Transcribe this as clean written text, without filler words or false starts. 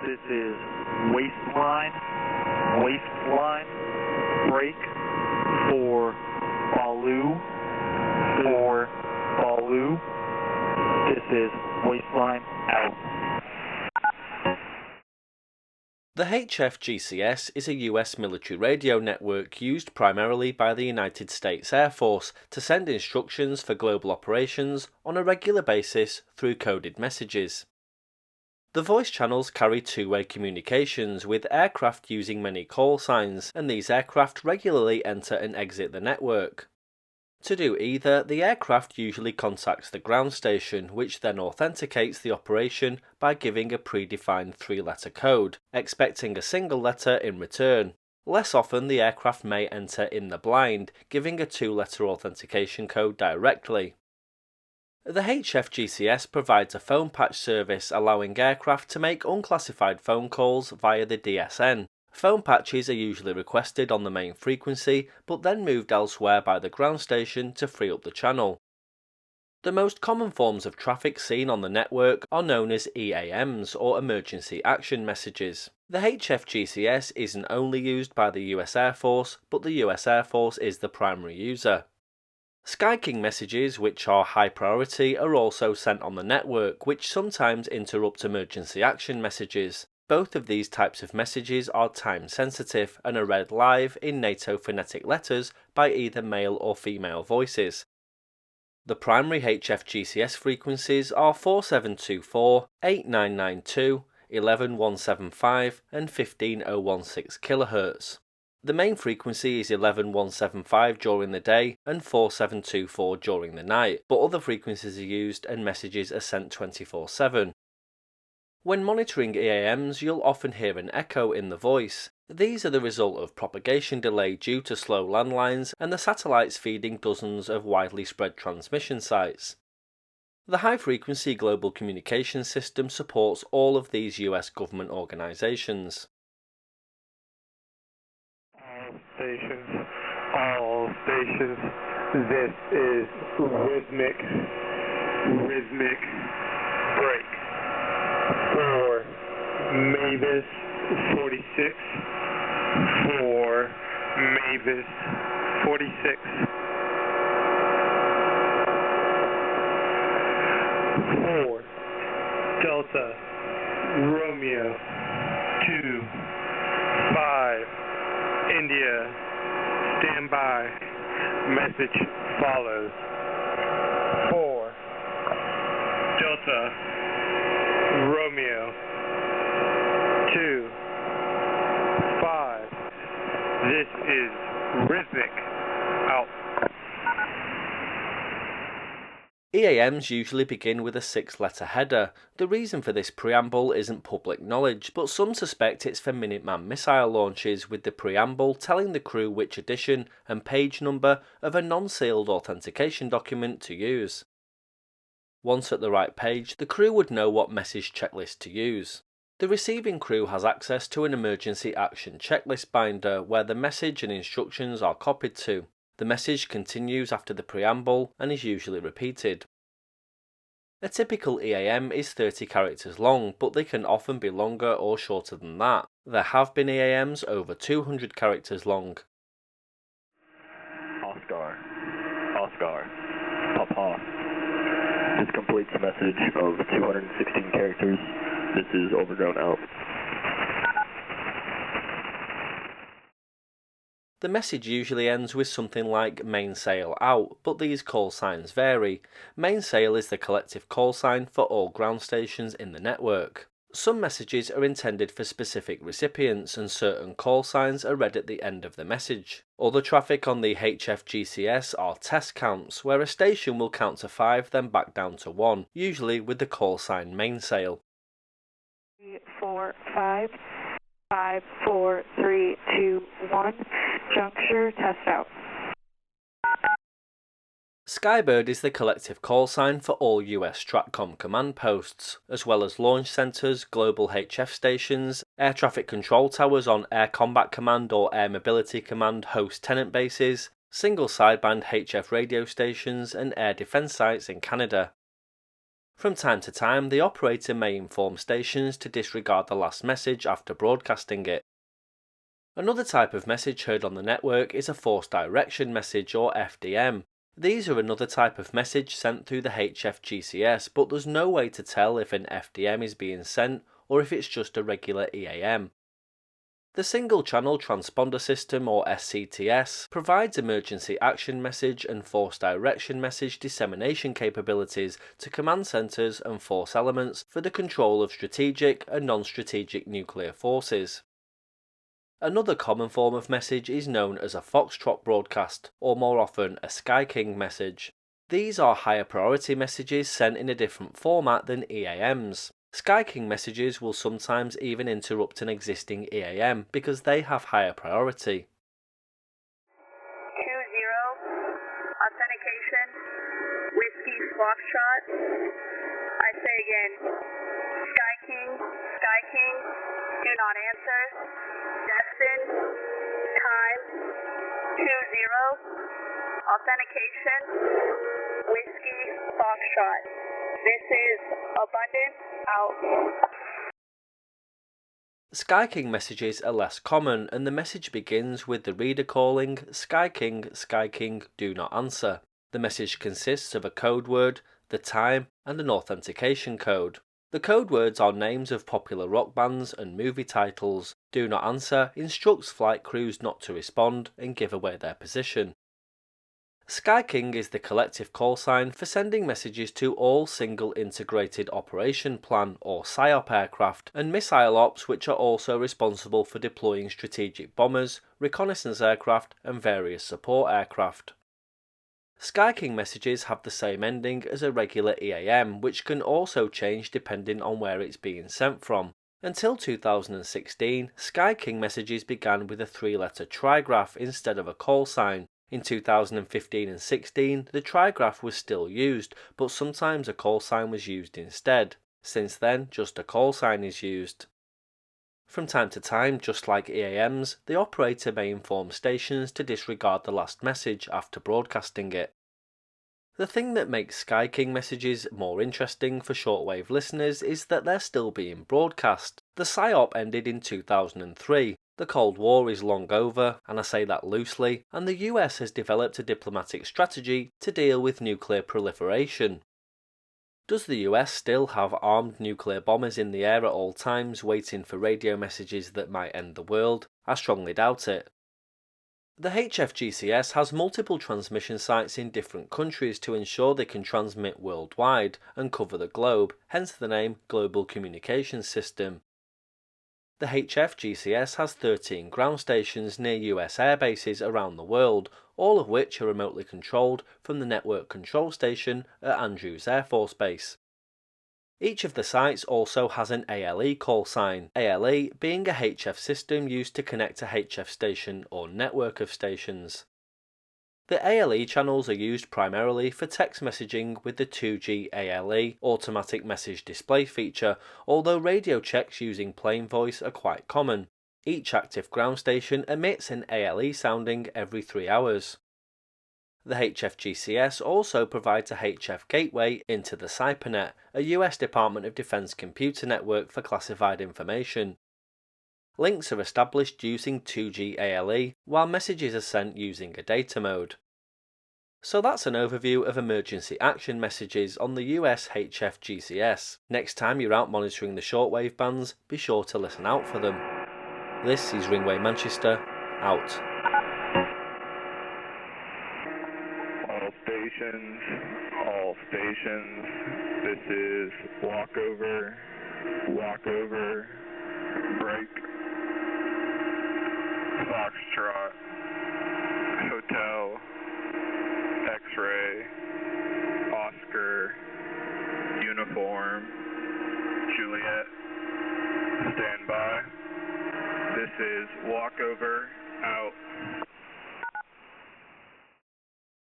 This is waistline, break for Baloo. This is waistline out. The HF-GCS is a US military radio network used primarily by the United States Air Force to send instructions for global operations on a regular basis through coded messages. The voice channels carry two-way communications with aircraft using many call signs, and these aircraft regularly enter and exit the network. To do either, the aircraft usually contacts the ground station, which then authenticates the operation by giving a predefined three-letter code, expecting a single letter in return. Less often, the aircraft may enter in the blind, giving a two-letter authentication code directly. The HF-GCS provides a phone patch service allowing aircraft to make unclassified phone calls via the DSN. Phone patches are usually requested on the main frequency, but then moved elsewhere by the ground station to free up the channel. The most common forms of traffic seen on the network are known as EAMs, or Emergency Action Messages. The HF-GCS isn't only used by the US Air Force, but the US Air Force is the primary user. Skyking messages, which are high priority, are also sent on the network, which sometimes interrupt emergency action messages. Both of these types of messages are time-sensitive and are read live in NATO phonetic letters by either male or female voices. The primary HF-GCS frequencies are 4724, 8992, 11175 and 15016 kHz. The main frequency is 11175 during the day and 4724 during the night, but other frequencies are used and messages are sent 24/7. When monitoring EAMs, you'll often hear an echo in the voice. These are the result of propagation delay due to slow landlines and the satellites feeding dozens of widely spread transmission sites. The high-frequency global communication system supports all of these US government organizations. All stations, this is rhythmic break for Mavis 46, for Mavis 46, for Delta Romeo 2, 5, India, stand by, message follows. 4, Delta, Romeo, 2, 5, this is rhythmic, out. EAMs usually begin with a 6-letter header. The reason for this preamble isn't public knowledge, but some suspect it's for Minuteman missile launches, with the preamble telling the crew which edition and page number of a non-sealed authentication document to use. Once at the right page, the crew would know what message checklist to use. The receiving crew has access to an emergency action checklist binder where the message and instructions are copied to. The message continues after the preamble and is usually repeated. A typical EAM is 30 characters long, but they can often be longer or shorter than that. There have been EAMs over 200 characters long. Oscar, Papa. This completes a message of 216 characters. This is Overgrown out. The message usually ends with something like mainsail out, but these call signs vary. Mainsail is the collective call sign for all ground stations in the network. Some messages are intended for specific recipients and certain call signs are read at the end of the message. Other traffic on the HF-GCS are test counts, where a station will count to 5 then back down to 1, usually with the call sign mainsail. 3, 4, 5, 5, 4, 3, 2, 1, juncture, test out. Skybird is the collective call sign for all US STRATCOM command posts, as well as launch centres, global HF stations, air traffic control towers on Air Combat Command or Air Mobility Command host tenant bases, single sideband HF radio stations and air defence sites in Canada. From time to time, the operator may inform stations to disregard the last message after broadcasting it. Another type of message heard on the network is a force direction message, or FDM. These are another type of message sent through the HF GCS, but there's no way to tell if an FDM is being sent or if it's just a regular EAM. The Single Channel Transponder System, or SCTS, provides emergency action message and force direction message dissemination capabilities to command centres and force elements for the control of strategic and non-strategic nuclear forces. Another common form of message is known as a Foxtrot broadcast, or more often a Sky King message. These are higher priority messages sent in a different format than EAMs. Sky King messages will sometimes even interrupt an existing EAM because they have higher priority. 20, authentication, Whiskey Foxtrot. I say again, Sky King, do not answer. Destin, time, 20, authentication, Whiskey Foxtrot. This is Abundance, out. Sky King messages are less common, and the message begins with the reader calling Sky King, do not answer. The message consists of a code word, the time, and an authentication code. The code words are names of popular rock bands and movie titles. Do not answer instructs flight crews not to respond and give away their position. Sky King is the collective call sign for sending messages to all Single Integrated Operation Plan, or SIOP aircraft, and missile ops, which are also responsible for deploying strategic bombers, reconnaissance aircraft, and various support aircraft. Sky King messages have the same ending as a regular EAM, which can also change depending on where it's being sent from. Until 2016, Sky King messages began with a 3-letter trigraph instead of a call sign. In 2015 and 16, the trigraph was still used, but sometimes a call sign was used instead. Since then, just a call sign is used. From time to time, just like EAMs, the operator may inform stations to disregard the last message after broadcasting it. The thing that makes Sky King messages more interesting for shortwave listeners is that they're still being broadcast. The PSYOP ended in 2003. The Cold War is long over, and I say that loosely, and the US has developed a diplomatic strategy to deal with nuclear proliferation. Does the US still have armed nuclear bombers in the air at all times waiting for radio messages that might end the world? I strongly doubt it. The HFGCS has multiple transmission sites in different countries to ensure they can transmit worldwide and cover the globe, hence the name Global Communications System. The HFGCS has 13 ground stations near US air bases around the world, all of which are remotely controlled from the Network Control Station at Andrews Air Force Base. Each of the sites also has an ALE call sign, ALE being a HF system used to connect a HF station or network of stations. The ALE channels are used primarily for text messaging with the 2G ALE automatic message display feature, although radio checks using plain voice are quite common. Each active ground station emits an ALE sounding every 3 hours. The HFGCS also provides a HF gateway into the CyberNet, a US Department of Defense computer network for classified information. Links are established using 2G ALE, while messages are sent using a data mode. So that's an overview of emergency action messages on the US HFGCS. Next time you're out monitoring the shortwave bands, be sure to listen out for them. This is Ringway Manchester, out. All stations, this is walkover, break, Foxtrot, Hotel, X-ray, Oscar, uniform, Juliet, standby. This is walkover, out.